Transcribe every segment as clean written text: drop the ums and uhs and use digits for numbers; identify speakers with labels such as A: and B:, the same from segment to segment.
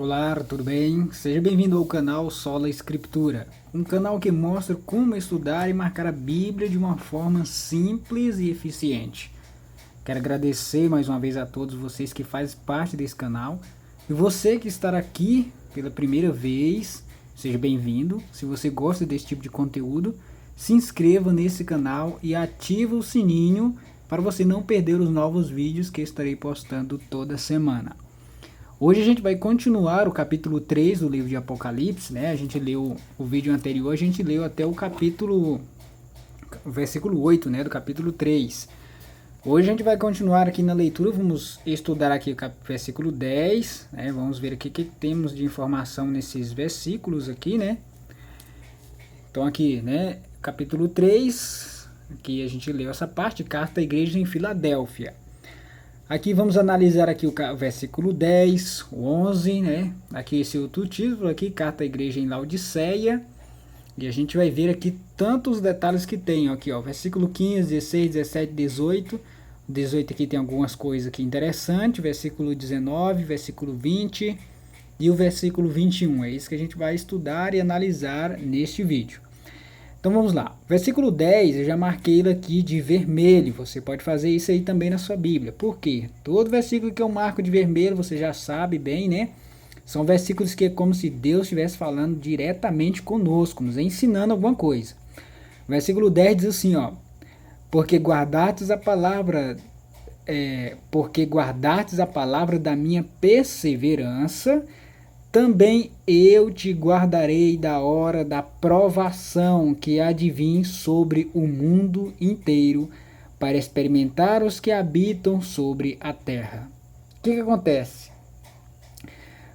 A: Olá, tudo bem? Seja bem-vindo ao canal Sola Escritura, um canal que mostra como estudar e marcar a Bíblia de uma forma simples e eficiente. Quero agradecer mais uma vez a todos vocês que fazem parte desse canal e você que está aqui pela primeira vez, seja bem-vindo. Se você gosta desse tipo de conteúdo, se inscreva nesse canal e ative o sininho para você não perder os novos vídeos que estarei postando toda semana. Hoje a gente vai continuar o capítulo 3 do livro de Apocalipse, né? A gente leu o vídeo anterior, a gente leu até o versículo 8, né, do capítulo 3. Hoje a gente vai continuar aqui na leitura, vamos estudar aqui o versículo 10, né? Vamos ver aqui o que temos de informação nesses versículos aqui, né? Então aqui, né, capítulo 3, aqui a gente leu essa parte, carta à igreja em Filadélfia. Aqui vamos analisar aqui o versículo 10, o 11, né? Aqui esse outro título aqui, carta à igreja em Laodiceia. E a gente vai ver aqui tantos detalhes que tem, aqui ó, versículo 15, 16, 17, 18. 18 aqui tem algumas coisas aqui interessantes, versículo 19, versículo 20 e o versículo 21. É isso que a gente vai estudar e analisar neste vídeo. Então vamos lá, versículo 10 eu já marquei ele aqui de vermelho, você pode fazer isso aí também na sua Bíblia. Por quê? Todo versículo que eu marco de vermelho você já sabe bem, né? São versículos que é como se Deus estivesse falando diretamente conosco, nos ensinando alguma coisa. Versículo 10 diz assim, ó, porque guardastes a palavra da minha perseverança, também eu te guardarei da hora da provação que há de vir sobre o mundo inteiro, para experimentar os que habitam sobre a terra. O que acontece?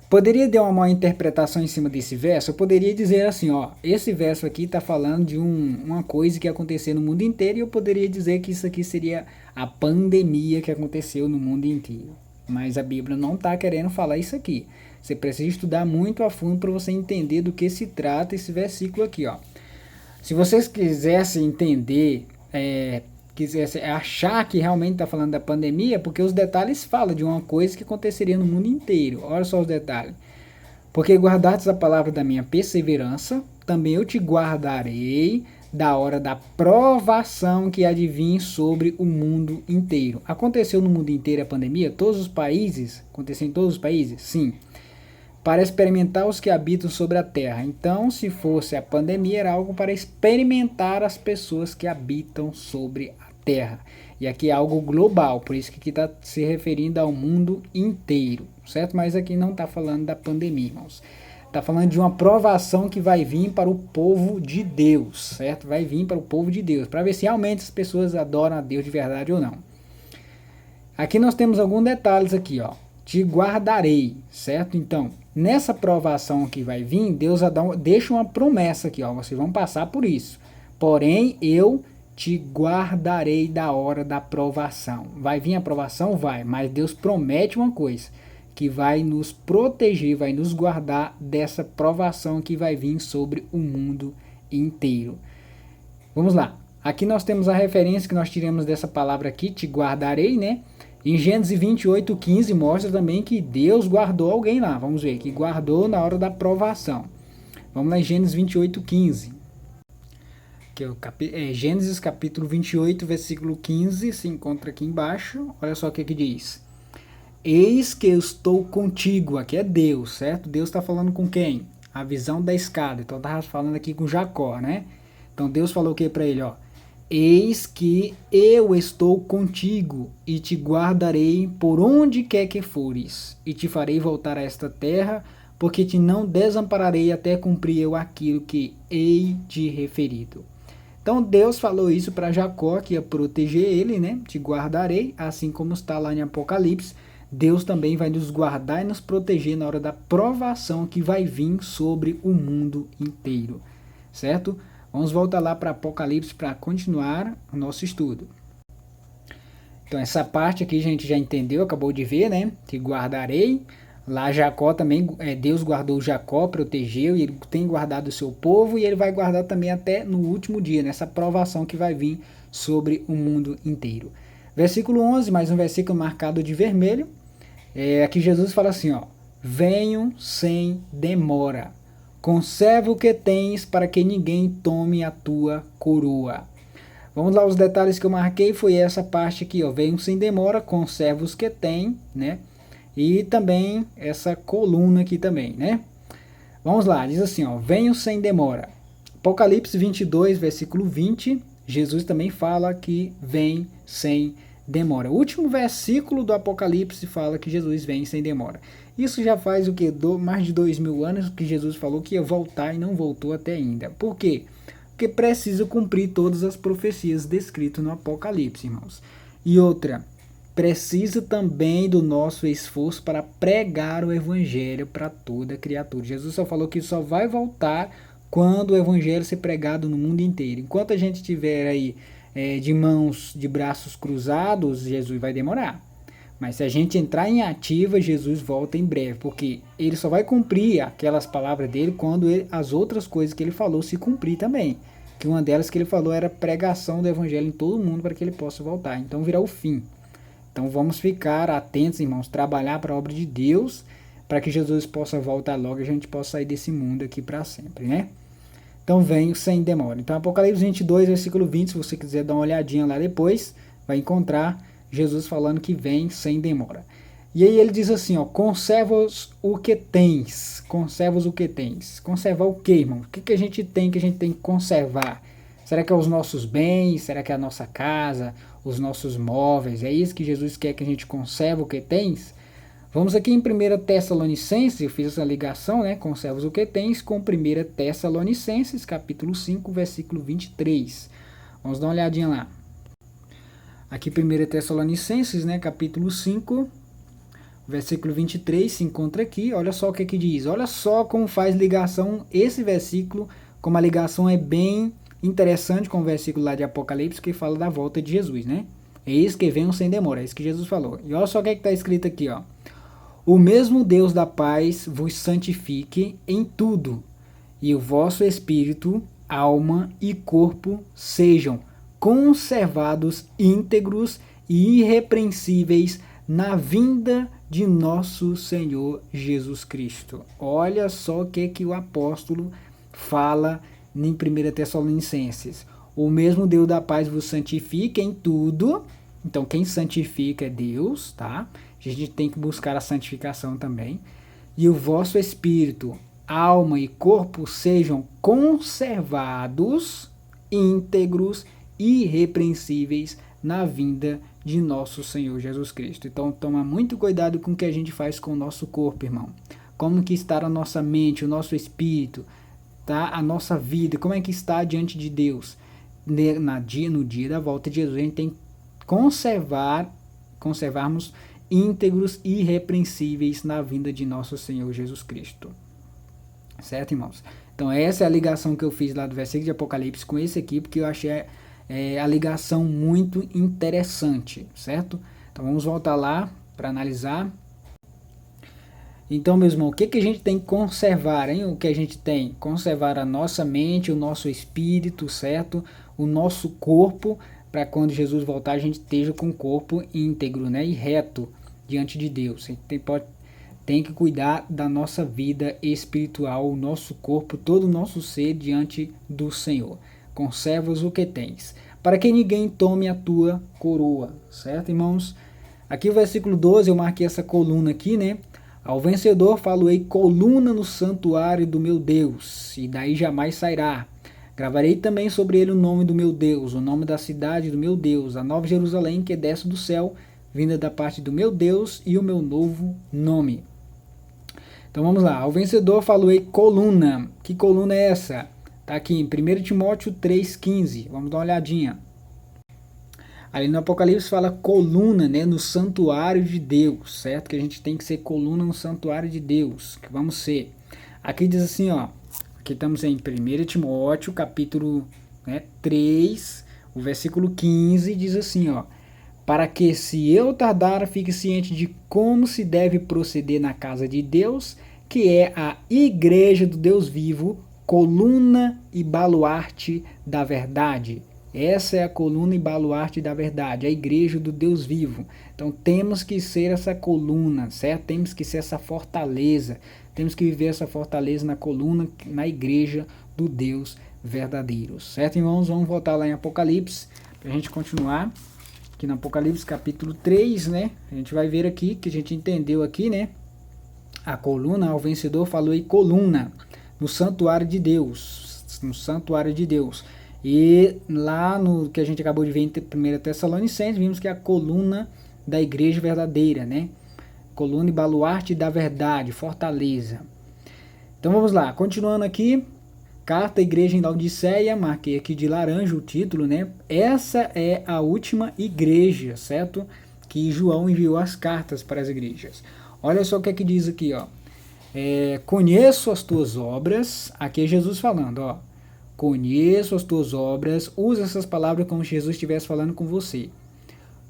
A: Poderia dar uma má interpretação em cima desse verso? Eu poderia dizer assim, ó, esse verso aqui está falando de uma coisa que aconteceu no mundo inteiro, e eu poderia dizer que isso aqui seria a pandemia que aconteceu no mundo inteiro. Mas a Bíblia não está querendo falar isso aqui. Você precisa estudar muito a fundo para você entender do que se trata esse versículo aqui, ó. Se vocês quisessem entender, quisessem achar que realmente está falando da pandemia, porque os detalhes falam de uma coisa que aconteceria no mundo inteiro. Olha só os detalhes. Porque guardastes a palavra da minha perseverança, também eu te guardarei da hora da provação que há de vir sobre o mundo inteiro. Aconteceu no mundo inteiro a pandemia? Todos os países? Aconteceu em todos os países? Sim. Para experimentar os que habitam sobre a terra. Então, se fosse a pandemia, era algo para experimentar as pessoas que habitam sobre a terra. E aqui é algo global, por isso que aqui está se referindo ao mundo inteiro, certo? Mas aqui não está falando da pandemia, irmãos. Está falando de uma provação que vai vir para o povo de Deus, certo? Vai vir para o povo de Deus, para ver se realmente as pessoas adoram a Deus de verdade ou não. Aqui nós temos alguns detalhes aqui, ó. Te guardarei, certo? Então, nessa provação que vai vir, Deus deixa uma promessa aqui, ó. Vocês vão passar por isso. Porém, eu te guardarei da hora da provação. Vai vir a provação? Vai. Mas Deus promete uma coisa, que vai nos proteger, vai nos guardar dessa provação que vai vir sobre o mundo inteiro. Vamos lá. Aqui nós temos a referência que nós tiramos dessa palavra aqui, te guardarei, né? Em Gênesis 28:15 mostra também que Deus guardou alguém lá. Vamos ver, que guardou na hora da provação. Vamos lá em Gênesis 28:15. Que é Gênesis capítulo 28, versículo 15, se encontra aqui embaixo. Olha só o que diz. Eis que eu estou contigo. Aqui é Deus, certo? Deus está falando com quem? A visão da escada. Então estava falando aqui com Jacó, né? Então Deus falou o que para ele, ó? Eis que eu estou contigo e te guardarei por onde quer que fores, e te farei voltar a esta terra, porque te não desampararei até cumprir eu aquilo que hei de referido. Então Deus falou isso para Jacó, que ia proteger ele, né? Te guardarei, assim como está lá em Apocalipse. Deus também vai nos guardar e nos proteger na hora da provação que vai vir sobre o mundo inteiro, certo? Vamos voltar lá para Apocalipse para continuar o nosso estudo. Então essa parte aqui a gente já entendeu, acabou de ver, né? Te guardarei. Lá Jacó também, Deus guardou Jacó, protegeu, e ele tem guardado o seu povo, e ele vai guardar também até no último dia, nessa provação que vai vir sobre o mundo inteiro. Versículo 11, mais um versículo marcado de vermelho. Aqui Jesus fala assim, ó. venho sem demora. Conserva o que tens para que ninguém tome a tua coroa. Vamos lá, os detalhes que eu marquei foi essa parte aqui, ó. Venho sem demora, conserva os que tem, né? E também essa coluna aqui também, né? Vamos lá, diz assim, ó. Venho sem demora. Apocalipse 22, versículo 20, Jesus também fala que vem sem demora. O último versículo do Apocalipse fala que Jesus vem sem demora. Isso já faz o que? Mais de 2000 anos que Jesus falou que ia voltar e não voltou até ainda. Por quê? Porque precisa cumprir todas as profecias descritas no Apocalipse, irmãos. E outra, precisa também do nosso esforço para pregar o evangelho para toda criatura. Jesus só falou que só vai voltar quando o evangelho ser pregado no mundo inteiro. Enquanto a gente estiver aí de braços cruzados, Jesus vai demorar. Mas se a gente entrar em ativa, Jesus volta em breve, porque ele só vai cumprir aquelas palavras dele quando as outras coisas que ele falou se cumprir também. Que uma delas que ele falou era pregação do evangelho em todo mundo para que ele possa voltar. Então virá o fim. Então vamos ficar atentos, irmãos, trabalhar para a obra de Deus, para que Jesus possa voltar logo e a gente possa sair desse mundo aqui para sempre, né? Então venho sem demora. Então Apocalipse 22, versículo 20, se você quiser dar uma olhadinha lá depois, vai encontrar Jesus falando que vem sem demora. E aí ele diz assim, ó, conserva-os o que tens. Conserva-os o que tens. Conservar o que, irmão? O que a gente tem que conservar? Será que é os nossos bens? Será que é a nossa casa? Os nossos móveis? É isso que Jesus quer que a gente conserve o que tens? Vamos aqui em 1 Tessalonicenses, eu fiz essa ligação, né? Conserva-os o que tens, com 1 Tessalonicenses, capítulo 5, versículo 23. Vamos dar uma olhadinha lá. Aqui 1 Tessalonicenses, né, capítulo 5, versículo 23, se encontra aqui. Olha só o que aqui diz. Olha só como faz ligação esse versículo, como a ligação é bem interessante com o versículo lá de Apocalipse, que fala da volta de Jesus, né? Eis que venham sem demora, é isso que Jesus falou. E olha só o que está escrito aqui, ó. O mesmo Deus da paz vos santifique em tudo, e o vosso espírito, alma e corpo sejam conservados íntegros e irrepreensíveis na vinda de nosso Senhor Jesus Cristo. Olha só o que o apóstolo fala em 1 Tessalonicenses. O mesmo Deus da paz vos santifica em tudo. Então quem santifica é Deus, tá? A gente tem que buscar a santificação também. E o vosso espírito, alma e corpo sejam conservados íntegros irrepreensíveis na vinda de nosso Senhor Jesus Cristo. Então toma muito cuidado com o que a gente faz com o nosso corpo, irmão. Como que está a nossa mente, o nosso espírito, tá? A nossa vida, como é que está diante de Deus? No dia da volta de Jesus, a gente tem que conservarmos íntegros e irrepreensíveis na vinda de nosso Senhor Jesus Cristo. Certo, irmãos? Então essa é a ligação que eu fiz lá do versículo de Apocalipse com esse aqui, porque eu achei a ligação muito interessante, certo? Então vamos voltar lá para analisar. Então, meu irmão, o que a gente tem que conservar, hein? O que a gente tem? Conservar a nossa mente, o nosso espírito, certo? O nosso corpo, para quando Jesus voltar a gente esteja com o corpo íntegro, né? E reto diante de Deus. A gente tem que cuidar da nossa vida espiritual, o nosso corpo, todo o nosso ser diante do Senhor. Conservas o que tens, para que ninguém tome a tua coroa, certo, irmãos? Aqui o versículo 12, eu marquei essa coluna aqui, né? Ao vencedor falo-ei coluna no santuário do meu Deus, e daí jamais sairá. Gravarei também sobre ele o nome do meu Deus, o nome da cidade do meu Deus, a nova Jerusalém que desce do céu, vinda da parte do meu Deus, e o meu novo nome. Então vamos lá, ao vencedor falo-ei coluna. Que coluna é essa? Está aqui em 1 Timóteo 3,15. Vamos dar uma olhadinha. Ali no Apocalipse fala coluna, né, no santuário de Deus, certo? Que a gente tem que ser coluna no santuário de Deus, que vamos ser. Aqui diz assim, ó. Aqui estamos em 1 Timóteo, capítulo 3, o versículo 15, diz assim, ó. Para que, se eu tardar, fique ciente de como se deve proceder na casa de Deus, que é a igreja do Deus vivo, coluna e baluarte da verdade. Essa é a coluna e baluarte da verdade, a igreja do Deus vivo. Então temos que ser essa coluna, certo? Temos que ser essa fortaleza. Temos que viver essa fortaleza na coluna, na igreja do Deus verdadeiro. Certo, irmãos? Vamos voltar lá em Apocalipse, para a gente continuar. Aqui no Apocalipse capítulo 3, né? A gente vai ver aqui, que a gente entendeu aqui, né? A coluna, o vencedor falou aí coluna, no santuário de Deus. No santuário de Deus. E lá no que a gente acabou de ver em 1 Tessalonicenses, vimos que é a coluna da igreja verdadeira, né? Coluna e baluarte da verdade, fortaleza. Então vamos lá, continuando aqui. Carta à igreja em Laodiceia, marquei aqui de laranja o título, né? Essa é a última igreja, certo? Que João enviou as cartas para as igrejas. Olha só o que é que diz aqui, ó. Conheço as tuas obras, aqui é Jesus falando, ó. Conheço as tuas obras, usa essas palavras como se Jesus estivesse falando com você.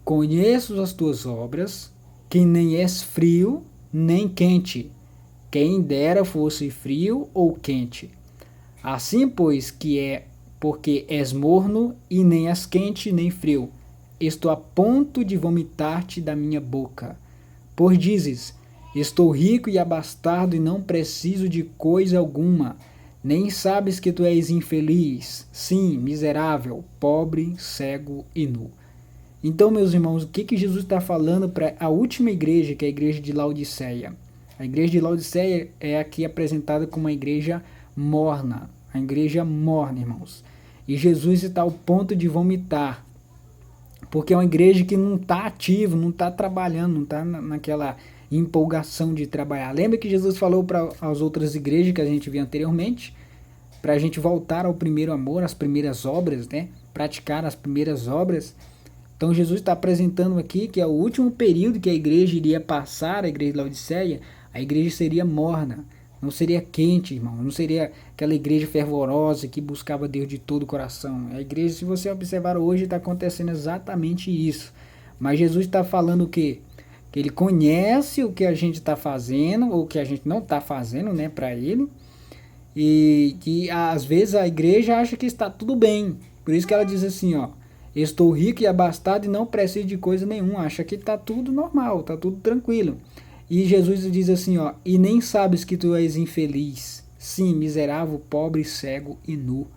A: Conheço as tuas obras, que nem és frio, nem quente. Quem dera fosse frio ou quente. Assim, pois, porque és morno, e nem és quente, nem frio. Estou a ponto de vomitar-te da minha boca. Pois dizes, estou rico e abastado, e não preciso de coisa alguma. Nem sabes que tu és infeliz, sim, miserável, pobre, cego e nu. Então, meus irmãos, o que Jesus está falando para a última igreja, que é a igreja de Laodiceia? A igreja de Laodiceia é aqui apresentada como uma igreja morna. A igreja morna, irmãos. E Jesus está ao ponto de vomitar. Porque é uma igreja que não está ativa, não está trabalhando, não está naquela empolgação de trabalhar. Lembra que Jesus falou para as outras igrejas que a gente viu anteriormente? Para a gente voltar ao primeiro amor, às primeiras obras, né? Praticar as primeiras obras. Então Jesus está apresentando aqui que é o último período que a igreja iria passar, a igreja de Laodiceia, a igreja seria morna, não seria quente, irmão, não seria aquela igreja fervorosa que buscava Deus de todo o coração. A igreja, se você observar hoje, está acontecendo exatamente isso. Mas Jesus está falando o quê? Que ele conhece o que a gente está fazendo, ou o que a gente não está fazendo, né, para ele, e que às vezes a igreja acha que está tudo bem. Por isso que ela diz assim, ó, estou rico e abastado e não preciso de coisa nenhuma. Acha que está tudo normal, está tudo tranquilo. E Jesus diz assim, ó, e nem sabes que tu és infeliz, sim, miserável, pobre, cego e nu.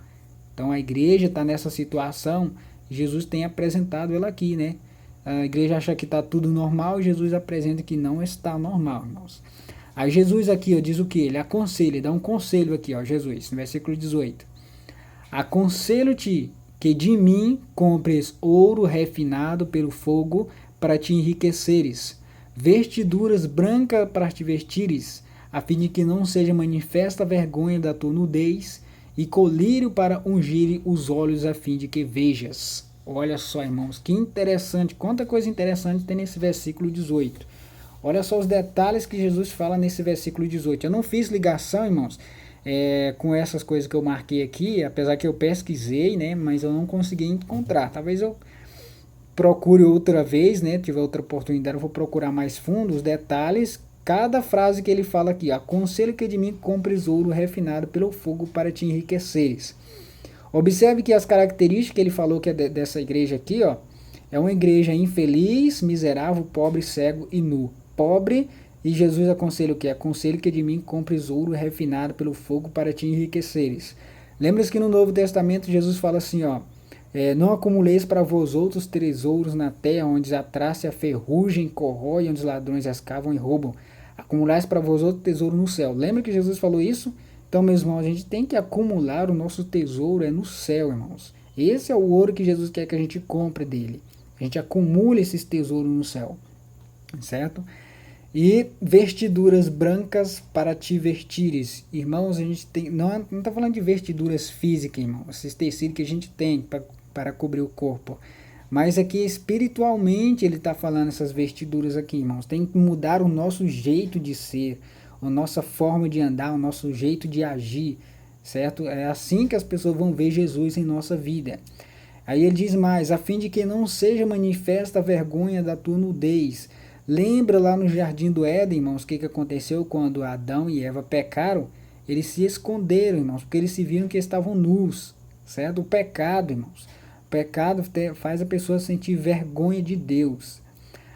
A: Então a igreja está nessa situação, Jesus tem apresentado ela aqui, né? A igreja acha que está tudo normal e Jesus apresenta que não está normal, irmãos. Aí Jesus aqui, ó, diz o que? Ele aconselha, ele dá um conselho aqui, ó, Jesus, no versículo 18. Aconselho-te que de mim compres ouro refinado pelo fogo para te enriqueceres, vestiduras brancas para te vestires, a fim de que não seja manifesta a vergonha da tua nudez, e colírio para ungir os olhos, a fim de que vejas. Olha só, irmãos, que interessante, quanta coisa interessante tem nesse versículo 18. Olha só os detalhes que Jesus fala nesse versículo 18. Eu não fiz ligação, irmãos, com essas coisas que eu marquei aqui, apesar que eu pesquisei, né, mas eu não consegui encontrar. Talvez eu procure outra vez, né, tiver outra oportunidade, eu vou procurar mais fundo os detalhes. Cada frase que ele fala aqui, aconselho que de mim compres ouro refinado pelo fogo para te enriqueceres. Observe que as características que ele falou que é dessa igreja aqui, ó, é uma igreja infeliz, miserável, pobre, cego e nu. Pobre, e Jesus aconselha o que? Aconselho que de mim compres ouro refinado pelo fogo para te enriqueceres. Lembra-se que no Novo Testamento Jesus fala assim, ó, não acumuleis para vós outros tesouros na terra, onde a traça e a ferrugem corrói, onde os ladrões escavam e roubam. Acumulais para vós outro tesouro no céu. Lembra que Jesus falou isso? Então, meus irmãos, a gente tem que acumular o nosso tesouro no céu, irmãos. Esse é o ouro que Jesus quer que a gente compre dele. A gente acumula esses tesouros no céu, certo? E vestiduras brancas para te vestires. Irmãos, a gente tem, não está falando de vestiduras físicas, irmãos, esses tecidos que a gente tem para cobrir o corpo. Mas aqui espiritualmente ele está falando essas vestiduras aqui, irmãos. Tem que mudar o nosso jeito de ser, a nossa forma de andar, o nosso jeito de agir, certo? É assim que as pessoas vão ver Jesus em nossa vida. Aí ele diz mais, a fim de que não seja manifesta a vergonha da tua nudez. Lembra lá no Jardim do Éden, irmãos, o que aconteceu quando Adão e Eva pecaram? Eles se esconderam, irmãos, porque eles se viram que estavam nus, certo? O pecado, irmãos. pecado faz a pessoa sentir vergonha de Deus,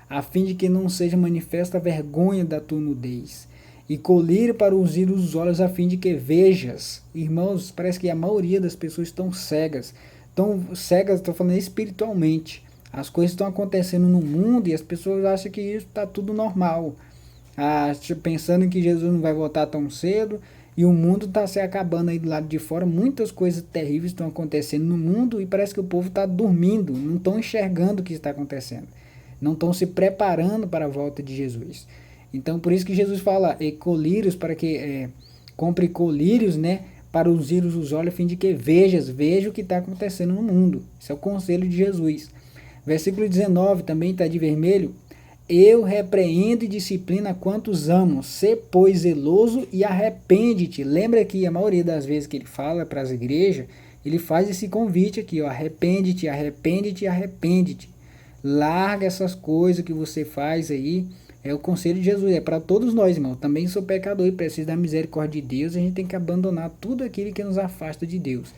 A: a fim de que não seja manifesta a vergonha da tua nudez. E colírio para ungir os olhos, a fim de que vejas. Irmãos, parece que a maioria das pessoas estão cegas. Estão cegas, estou falando espiritualmente. As coisas estão acontecendo no mundo e as pessoas acham que isso está tudo normal. Pensando que Jesus não vai voltar tão cedo. E o mundo está se acabando aí do lado de fora. Muitas coisas terríveis estão acontecendo no mundo e parece que o povo está dormindo. Não estão enxergando o que está acontecendo. Não estão se preparando para a volta de Jesus. Então, por isso que Jesus fala, colírios, para que compre colírios, né, para ungir os olhos, a fim de que veja o que está acontecendo no mundo. Esse é o conselho de Jesus. Versículo 19, também está de vermelho. Eu repreendo e disciplina quantos amo. Sê, pois, zeloso e arrepende-te. Lembra que a maioria das vezes que ele fala para as igrejas, ele faz esse convite aqui, ó, arrepende-te, arrepende-te, arrepende-te. Larga essas coisas que você faz aí. É o conselho de Jesus, é para todos nós, irmão. Também sou pecador e preciso da misericórdia de Deus. A gente tem que abandonar tudo aquilo que nos afasta de Deus.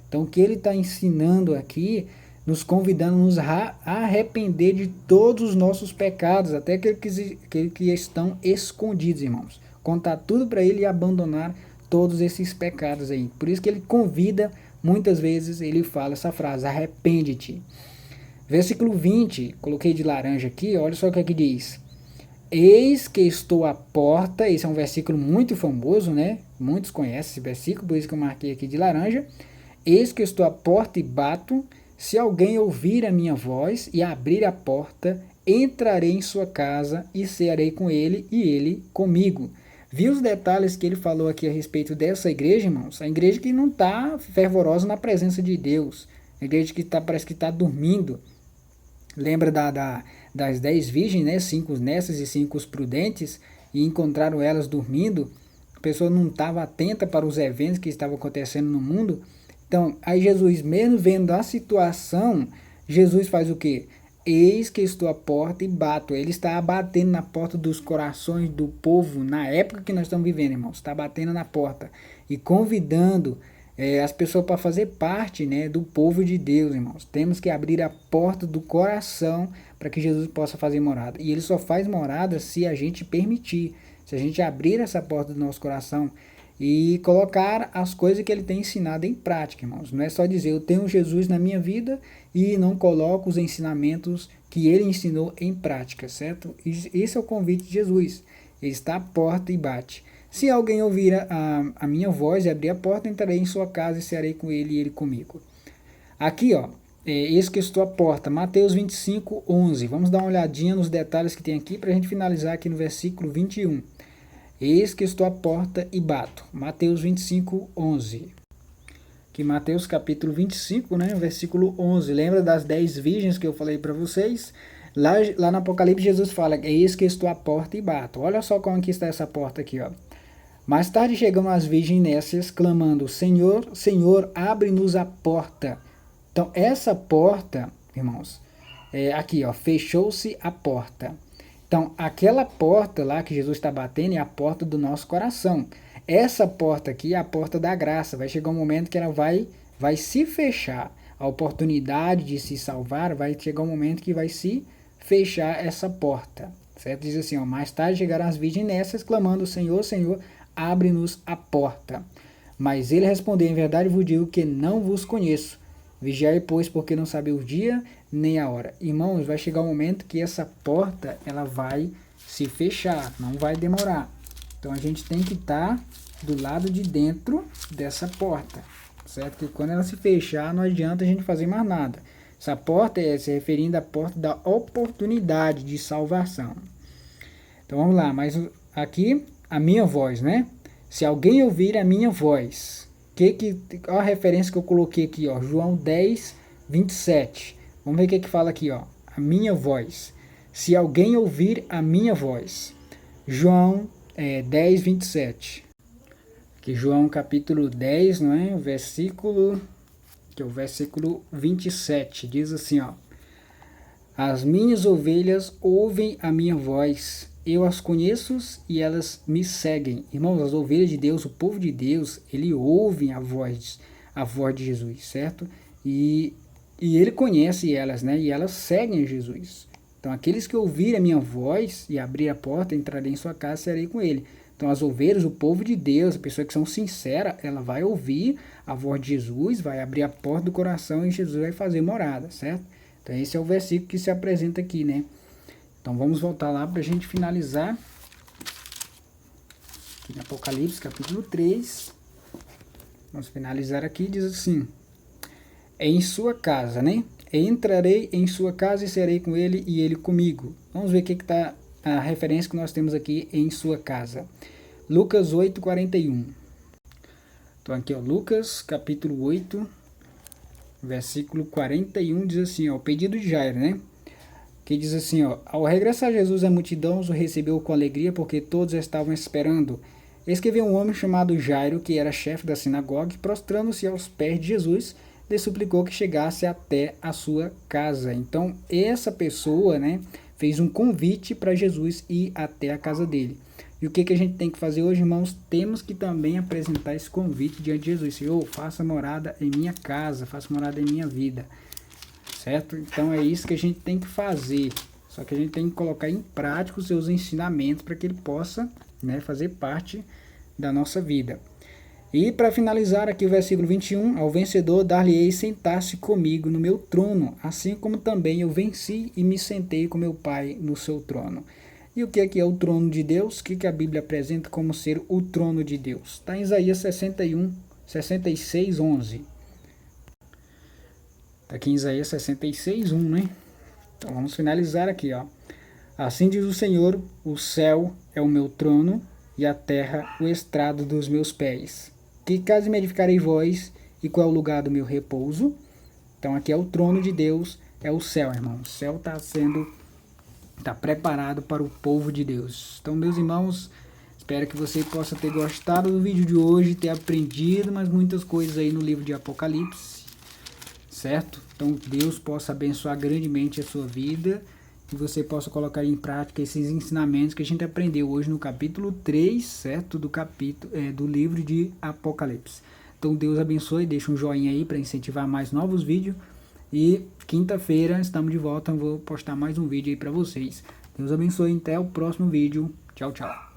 A: Então, o que ele está ensinando aqui, nos convidando a nos arrepender de todos os nossos pecados, até aqueles que estão escondidos, irmãos. Contar tudo para ele e abandonar todos esses pecados aí. Por isso que ele convida, muitas vezes ele fala essa frase, arrepende-te. Versículo 20, coloquei de laranja aqui, olha só o que é que diz. Eis que estou à porta, esse é um versículo muito famoso, né? Muitos conhecem esse versículo, por isso que eu marquei aqui de laranja. Eis que estou à porta e bato, se alguém ouvir a minha voz e abrir a porta, entrarei em sua casa e cearei com ele e ele comigo. Viu os detalhes que ele falou aqui a respeito dessa igreja, irmãos? A igreja que não está fervorosa na presença de Deus, a igreja que parece que está dormindo. Lembra das 10 virgens, né? 5 nessas e 5 prudentes, e encontraram elas dormindo. A pessoa não estava atenta para os eventos que estavam acontecendo no mundo. Então, aí Jesus, mesmo vendo a situação, Jesus faz o quê? Eis que estou à porta e bato. Ele está batendo na porta dos corações do povo, na época que nós estamos vivendo, irmãos. Está batendo na porta e convidando as pessoas para fazer parte, né, do povo de Deus, irmãos. Temos que abrir a porta do coração para que Jesus possa fazer morada. E ele só faz morada se a gente permitir, se a gente abrir essa porta do nosso coração e colocar as coisas que ele tem ensinado em prática, irmãos. Não é só dizer, eu tenho Jesus na minha vida e não coloco os ensinamentos que ele ensinou em prática, certo? Esse é o convite de Jesus. Ele está à porta e bate. Se alguém ouvir a minha voz e abrir a porta, entrarei em sua casa e cearei com ele e ele comigo. Aqui, ó, eis que estou à porta. Mateus 25, 11. Vamos dar uma olhadinha nos detalhes que tem aqui para a gente finalizar aqui no versículo 21. Eis que estou à porta e bato. Mateus 25, 11. Aqui Mateus capítulo 25, né, versículo 11. Lembra das 10 virgens que eu falei para vocês? Lá no Apocalipse Jesus fala, eis que estou à porta e bato. Olha só como que está essa porta aqui, ó. Mais tarde chegam as virgens nécias, clamando, Senhor, Senhor, abre-nos a porta. Então, essa porta, irmãos, aqui, ó, fechou-se a porta. Então, aquela porta lá que Jesus está batendo é a porta do nosso coração. Essa porta aqui é a porta da graça. Vai chegar um momento que ela vai se fechar. A oportunidade de se salvar, vai chegar um momento que vai se fechar essa porta. Certo? Diz assim, ó, mais tarde chegarão as virgens nécias, clamando, Senhor, Senhor, abre-nos a porta. Mas ele respondeu, em verdade vos digo que não vos conheço. Vigiai, pois, porque não sabeis o dia nem a hora. Irmãos, vai chegar um momento que essa porta ela vai se fechar, não vai demorar. Então a gente tem que estar do lado de dentro dessa porta, certo? Que quando ela se fechar, não adianta a gente fazer mais nada. Essa porta é se referindo à porta da oportunidade de salvação. Então vamos lá, mas aqui a minha voz, né? Se alguém ouvir a minha voz, olha a referência que eu coloquei aqui, ó, João 10, 27. Vamos ver o que fala aqui, ó, a minha voz. Se alguém ouvir a minha voz. João 10, 27. Aqui João capítulo 10, não é? O versículo 27, diz assim, ó. As minhas ovelhas ouvem a minha voz, eu as conheço e elas me seguem. Irmãos, as ovelhas de Deus, o povo de Deus, ele ouve a voz de Jesus, certo? E e ele conhece elas, né? E elas seguem a Jesus. Então, aqueles que ouvirem a minha voz e abrir a porta, entrarei em sua casa e serei com ele. Então, as ovelhas, o povo de Deus, a pessoa que são sincera, ela vai ouvir a voz de Jesus, vai abrir a porta do coração e Jesus vai fazer morada, certo? Então, esse é o versículo que se apresenta aqui, né? Então, vamos voltar lá para a gente finalizar. Aqui em Apocalipse, capítulo 3. Vamos finalizar aqui, diz assim: em sua casa, né? Entrarei em sua casa e serei com ele e ele comigo. Vamos ver o que está a referência que nós temos aqui em sua casa. Lucas 8:41. Então aqui, ó, Lucas capítulo 8, versículo 41, diz assim, ó, o pedido de Jairo, né? Que diz assim, ó: ao regressar Jesus, a multidão o recebeu com alegria, porque todos estavam esperando. Eis que veio um homem chamado Jairo, que era chefe da sinagoga, e prostrando-se aos pés de Jesus, lhe suplicou que chegasse até a sua casa. Então, essa pessoa, né, fez um convite para Jesus ir até a casa dele. E o que a gente tem que fazer hoje, irmãos? Temos que também apresentar esse convite diante de Jesus. Senhor, faça morada em minha casa, faça morada em minha vida. Certo? Então é isso que a gente tem que fazer. Só que a gente tem que colocar em prática os seus ensinamentos para que ele possa, né, fazer parte da nossa vida. E para finalizar aqui o versículo 21, ao vencedor dar-lhe-ei sentar-se comigo no meu trono, assim como também eu venci e me sentei com meu Pai no seu trono. E o que é o trono de Deus? O que a Bíblia apresenta como ser o trono de Deus? Está em Isaías 66, 11. Está aqui em Isaías 66, 1, né? Então vamos finalizar aqui, ó. Assim diz o Senhor: o céu é o meu trono e a terra o estrado dos meus pés. Que casa me edificarei vós, e qual é o lugar do meu repouso? Então aqui é o trono de Deus, é o céu, irmão. O céu está preparado para o povo de Deus. Então, meus irmãos, espero que você possa ter gostado do vídeo de hoje, ter aprendido mais muitas coisas aí no livro de Apocalipse, certo? Então, Deus possa abençoar grandemente a sua vida e você possa colocar em prática esses ensinamentos que a gente aprendeu hoje no capítulo 3, certo? Do livro de Apocalipse. Então, Deus abençoe, deixa um joinha aí para incentivar mais novos vídeos. E quinta-feira estamos de volta, eu vou postar mais um vídeo aí para vocês. Deus abençoe, até o próximo vídeo. Tchau, tchau.